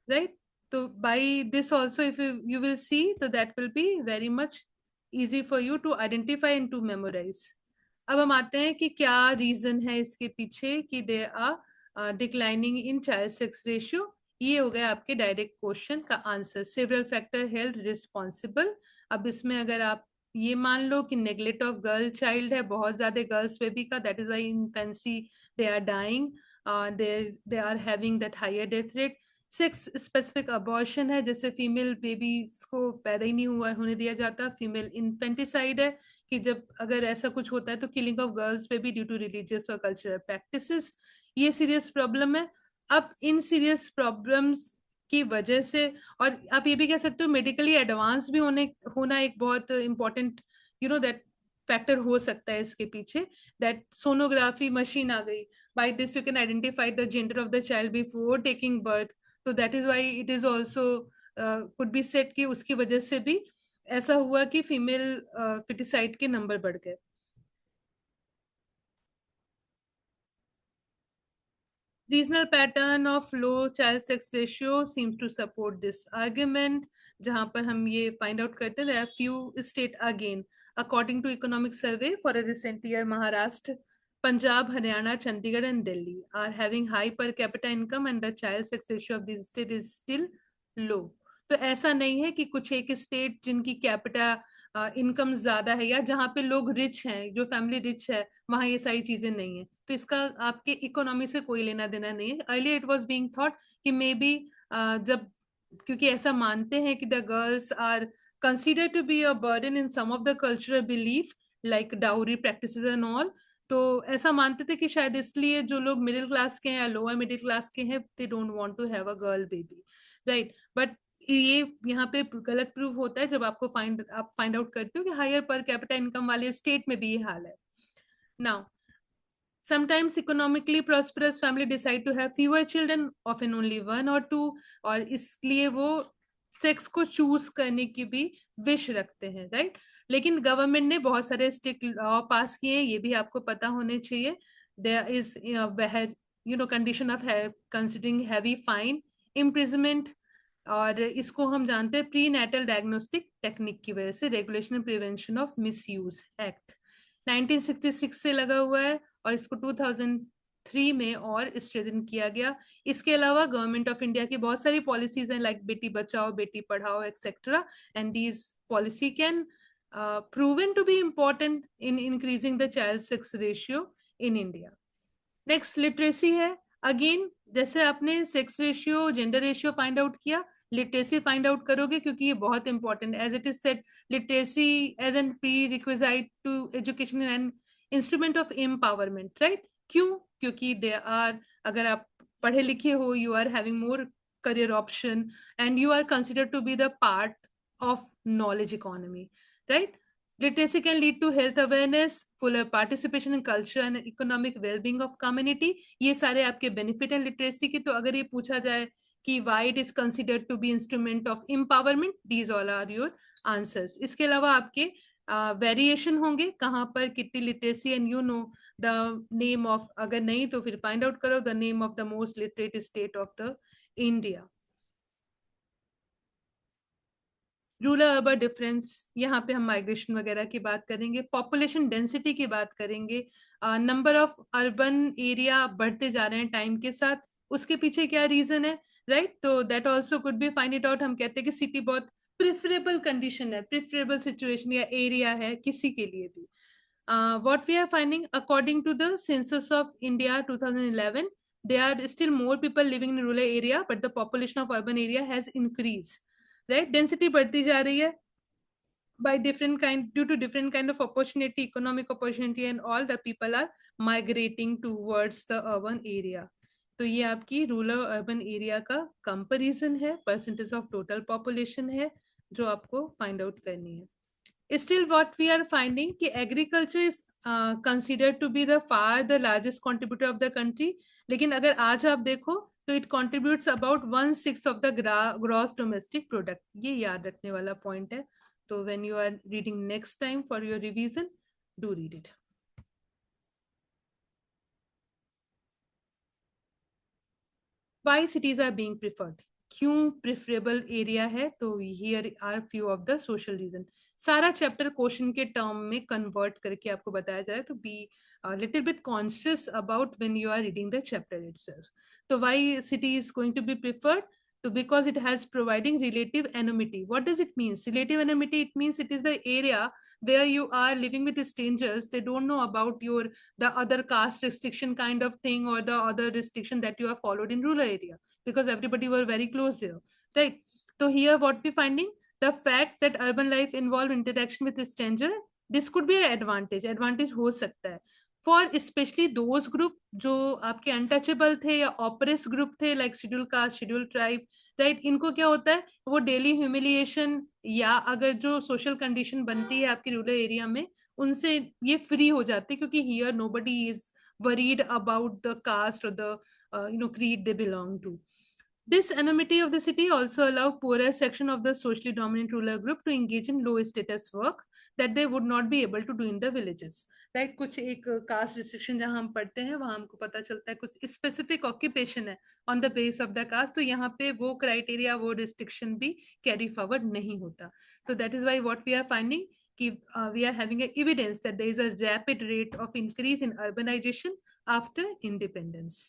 राइट? तो by this also if you will see, तो that will be very much easy for you to identify and to memorise. अब हम आते हैं कि क्या रीजन है इसके पीछे कि they are declining in child sex ratio. ये हो गया आपके डायरेक्ट क्वेश्चन का answer, several factor held responsible. अब इसमें अगर आप ये मान लो कि नेग्लेक्ट ऑफ गर्ल चाइल्ड है, बहुत ज्यादा गर्ल्स बेबी का, that is why infancy they are dying, they are having that higher death rate. Sex specific abortion है, जैसे फीमेल बेबीज को पैदा ही नहीं हुआ होने दिया जाता, फीमेल इन्फेंटिसाइड है कि जब अगर ऐसा कुछ होता है तो killing of girls baby due to religious और कल्चरल प्रैक्टिसेस, ये सीरियस प्रॉब्लम है। अब इन सीरियस प्रॉब्लम्स की वजह से, और आप ये भी कह सकते हो मेडिकली एडवांस भी होना एक बहुत इंपॉर्टेंट दैट फैक्टर हो सकता है इसके पीछे, दैट सोनोग्राफी मशीन आ गई, by this you can identify the gender of the child before taking birth. तो that is why it is also could be said कि उसकी वजह से भी ऐसा हुआ कि फीमेल फिटिसाइड के नंबर बढ़ गए। Regional pattern of low child sex ratio seems to support this argument, जहां पर हम ये फाइंड आउट करते हैं few state again according to economic survey for a recent year, Maharashtra, Punjab, Haryana, Chandigarh and Delhi are having high per capita income and the child sex ratio of this state is still low. तो ऐसा नहीं है कि कुछ एक state जिनकी कैपिटा इनकम ज्यादा है या जहाँ पे लोग रिच हैं, जो फैमिली रिच है, वहां ये सारी चीजें नहीं है, तो इसका आपके इकोनॉमी से कोई लेना देना नहीं है। Earlier it was being thought कि मे बी जब, क्योंकि ऐसा मानते हैं कि the girls are consider to be a burden in some of the cultural belief like dowry practices and all, तो ऐसा मानते थे कि शायद इसलिए जो लोग मिडिल क्लास के हैं या लोअर मिडिल क्लास के हैं, they don't want to have a girl baby, right? But ये यहाँ पे गलत प्रूव होता है जब आप फाइंड आउट करते हो कि हायर पर कैपिटा इनकम वाले स्टेट में भी ये हाल है। Now sometimes economically prosperous family decide to have fewer children, often only one or two, और इसलिए वो सेक्स को चूज करने की भी विश रखते हैं, राइट? लेकिन गवर्नमेंट ने बहुत सारे स्ट्रिक्ट लॉ पास किए हैं, ये भी आपको पता होने चाहिए। There is condition of considering heavy fine, imprisonment, और इसको हम जानते हैं प्री नेटल डायग्नोस्टिक टेक्निक की वजह से, regulation and prevention of misuse act 1966 से लगा हुआ है, और इसको 2003 में और स्ट्रेंथन किया गया। इसके अलावा गवर्नमेंट ऑफ इंडिया की बहुत सारी पॉलिसीज हैं like Beti Bachao Beti Padhao etcetera, and these policy can proven to be important in increasing the child sex ratio in India. Next literacy है। अगेन जैसे आपने sex ratio gender ratio find out किया, लिटरेसी फाइंड आउट करोगे, क्योंकि ये बहुत important, as it is set literacy as an prerequisite to education and instrument of empowerment, right? क्यों? क्योंकि दे आर, अगर आप पढ़े लिखे हो, you are having more career option and you are consider to be the part of knowledge economy, right? Literacy can lead to health awareness, fuller participation in culture and economic well-being of community. ये सारे आपके benefit हैं literacy की। तो अगर ये पूछा जाए कि why it is considered to be instrument of empowerment, these all are your answers. इसके अलावा आपके वेरिएशन होंगे, कहाँ पर कितनी literacy, and you know the name of, अगर नहीं तो फिर फाइंड आउट करो the name of the most literate state of the India. Rural urban difference, यहाँ पे हम माइग्रेशन वगैरह की बात करेंगे, पॉपुलेशन डेंसिटी की बात करेंगे, नंबर ऑफ अर्बन एरिया बढ़ते जा रहे हैं टाइम के साथ, उसके पीछे क्या रीजन है, राइट? तो that also could be find it out. हम कहते हैं कि सिटी बहुत प्रिफरेबल कंडीशन है, प्रिफरेबल सिचुएशन या एरिया है किसी के लिए भी। what we are finding according to the census of India 2011, there are still more people living in rural area, but the population of urban area has increased, right? Density बढ़ती जा रही है by different kind, due to different kind of opportunity, economic opportunity and all, the people are migrating towards the urban area. तो ये आपकी rural urban area का comparison है, percentage of total population है जो आपको फाइंड आउट करनी है। Still what we are finding कि agriculture is considered to be the far the largest contributor of the country, लेकिन अगर आज आप देखो तो it contributes about 1/6 of the gross domestic product, ये याद रखने वाला पॉइंट है। So when you are reading next time for your revision, do read it. Why cities are being preferred? क्यों प्रिफरेबल एरिया है? तो here are few of the social reason. सारा chapter question के टर्म में convert करके आपको बताया जा रहा है, तो be little bit conscious about when you are reading the chapter itself. तो why city is going to be preferred? So because it has providing relative anonymity. What does it mean? Relative anonymity, it means it is the area where you are living with strangers. They don't know about your the other caste restriction kind of thing or the other restriction that you have followed in rural area, because everybody were very close there, right? So here what we finding, the fact that urban life involve interaction with a stranger, this could be an advantage हो सकता है for specially those group जो आपके untouchable थे या oppress group थे, like schedule caste, schedule tribe, right. इनको क्या होता है, वो डेली ह्यूमिलिएशन या अगर जो सोशल कंडीशन बनती है आपकी रूरल एरिया में, उनसे ये फ्री हो जाती है, क्योंकि here nobody is worried about the caste और the creed they belong to. This anonymity of the city also allow poorer section of the socially dominant rural group to engage in low status work that they would not be able to do in the villages. Right? कुछ एक cast restriction जहाँ हम पढ़ते हैं वहाँ हमको पता चलता है कुछ स्पेसिफिक ऑक्यूपेशन है on the base of the caste, तो यहाँ पे वो क्राइटेरिया वो रिस्ट्रिक्शन भी कैरी फॉरवर्ड नहीं होता. तो that is why what we are finding कि we are having a evidence that there is a rapid rate of increase in urbanization after independence.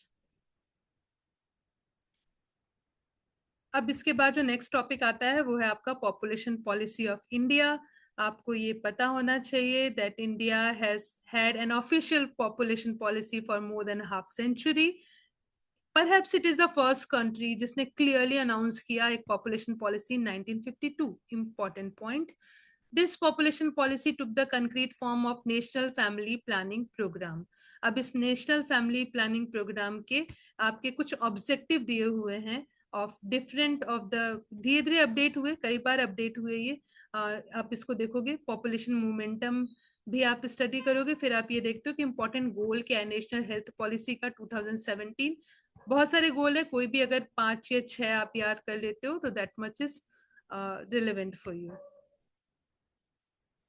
अब इसके बाद जो नेक्स्ट टॉपिक आता है वो है आपका पॉपुलेशन पॉलिसी ऑफ इंडिया. आपको ये पता होना चाहिए that India has had an official population policy for more than half century. Perhaps it is the first country जिसने क्लियरली अनाउंस किया एक population policy in 1952. Important point, this population policy took the concrete form of national family planning programme. अब इस national family planning programme के आपके कुछ objective दिए हुए हैं ऑफ डिफरेंट ऑफ द, धीरे धीरे अपडेट हुए, कई बार अपडेट हुए ये. आप इसको देखोगे, पॉपुलेशन मोमेंटम भी आप स्टडी करोगे, फिर आप ये देखते हो कि इंपॉर्टेंट गोल क्या है नेशनल हेल्थ पॉलिसी का 2017. बहुत सारे गोल है, कोई भी अगर 5 या 6 आप याद कर लेते हो तो that much is relevant for you.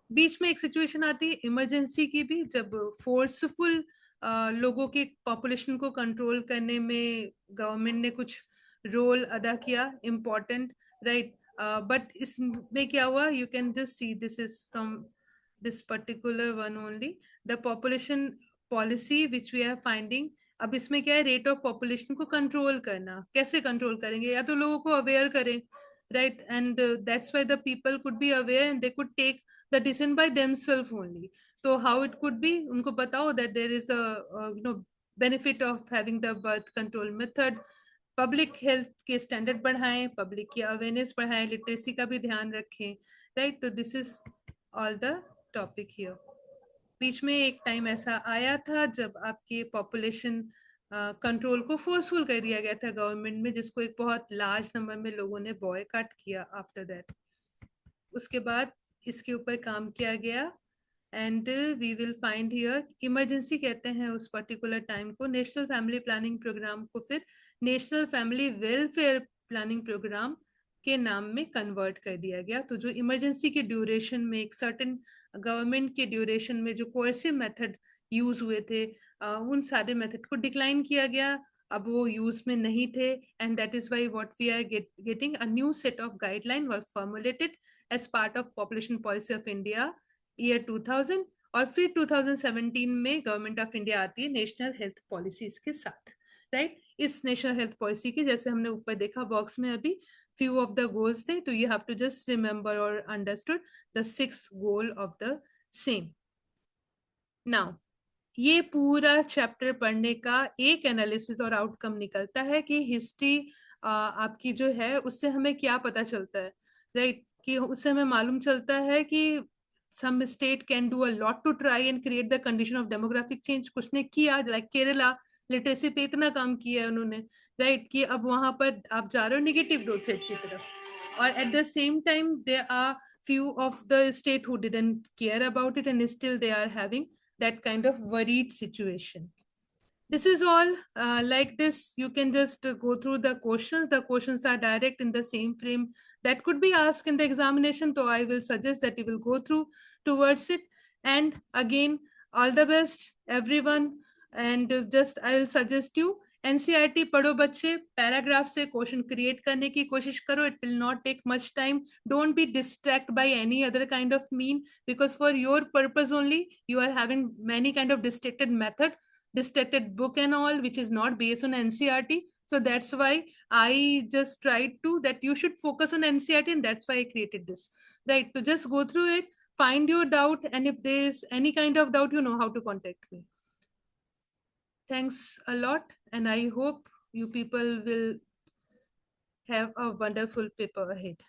बीच में एक सिचुएशन आती है इमरजेंसी की भी, जब फोर्सफुल लोगों की पॉपुलेशन को कंट्रोल करने में गवर्नमेंट ने कुछ रोल अदा किया, इम्पोर्टेंट, राइट. बट इसमें क्या हुआ, you can just see this is from this particular one only, the population policy which we are finding. अब इसमें क्या है, रेट ऑफ पॉपुलेशन को कंट्रोल करना. कैसे कंट्रोल करेंगे, या तो लोगों को अवेयर करें, right, and that's why the people could be aware and they could take the decision by themselves only. So how it could be, उनको बताओ that there is a benefit of having the birth control method. Public health के standard बढ़ाएं, public की awareness बढ़ाएं, literacy का भी ध्यान रखें, राइट. तो this is all the topic here. बीच में एक टाइम ऐसा आया था जब आपके पॉपुलेशन कंट्रोल को फोर्सफुल कर दिया गया था गवर्नमेंट में, जिसको एक बहुत लार्ज नंबर में लोगों ने बॉयकॉट किया आफ्टर दैट. उसके बाद इसके ऊपर काम किया गया and we will find here, emergency कहते हैं उस पर्टिकुलर टाइम को. नेशनल फैमिली प्लानिंग प्रोग्राम को फिर national family welfare planning programme के नाम में कन्वर्ट कर दिया गया. तो जो इमरजेंसी के ड्यूरेशन में एक सर्टेन गवर्नमेंट के ड्यूरेशन में जो कोर्सिव मेथड यूज हुए थे, उन सारे मेथड को डिक्लाइन किया गया. अब वो यूज में नहीं थे, and that is why what we are getting a new set of guideline was formulated as part of population policy of India year 2000. और फिर 2017 में गवर्नमेंट ऑफ इंडिया आती है नेशनल हेल्थ पॉलिसीज के साथ, राइट. इस नेशनल हेल्थ पॉलिसी के जैसे हमने ऊपर देखा बॉक्स में अभी few of the goals थे, तो you have to just remember or understood the 6 goal of the same. Now ये पूरा चैप्टर पढ़ने का एक एनालिसिस और आउटकम निकलता है कि हिस्ट्री आपकी जो है उससे हमें क्या पता चलता है, राइट. कि उससे हमें मालूम चलता है कि some state can do a lot to try and create the condition of demographic change. कुछ ने किया, लाइक केरला लिटरेसी पे इतना काम किया है उन्होंने, राइट, कि अब वहां पर आप जा रहे हो निगेटिव ग्रोथ रेट की तरफ. और at the same time there are few of the state who didn't care about it and still they are having that kind of worried situation. This is all like this. You can just go through the questions. The questions are direct in the same frame that could be asked in the examination, so I will suggest that you will go through towards it. And again, all the best everyone. And just I will suggest you, NCERT पढ़ो बच्चे, paragraph से question create करने की कोशिश करो. It will not take much time. Don't be distract by any other kind of mean, because for your purpose only you are having many kind of distracted method, distracted book and all, which is not based on NCRT. So that's why I just tried to that you should focus on NCRT, and that's why I created this. Right, so just go through it, find your doubt, and if there's any kind of doubt, you know how to contact me. Thanks a lot, and I hope you people will have a wonderful paper ahead.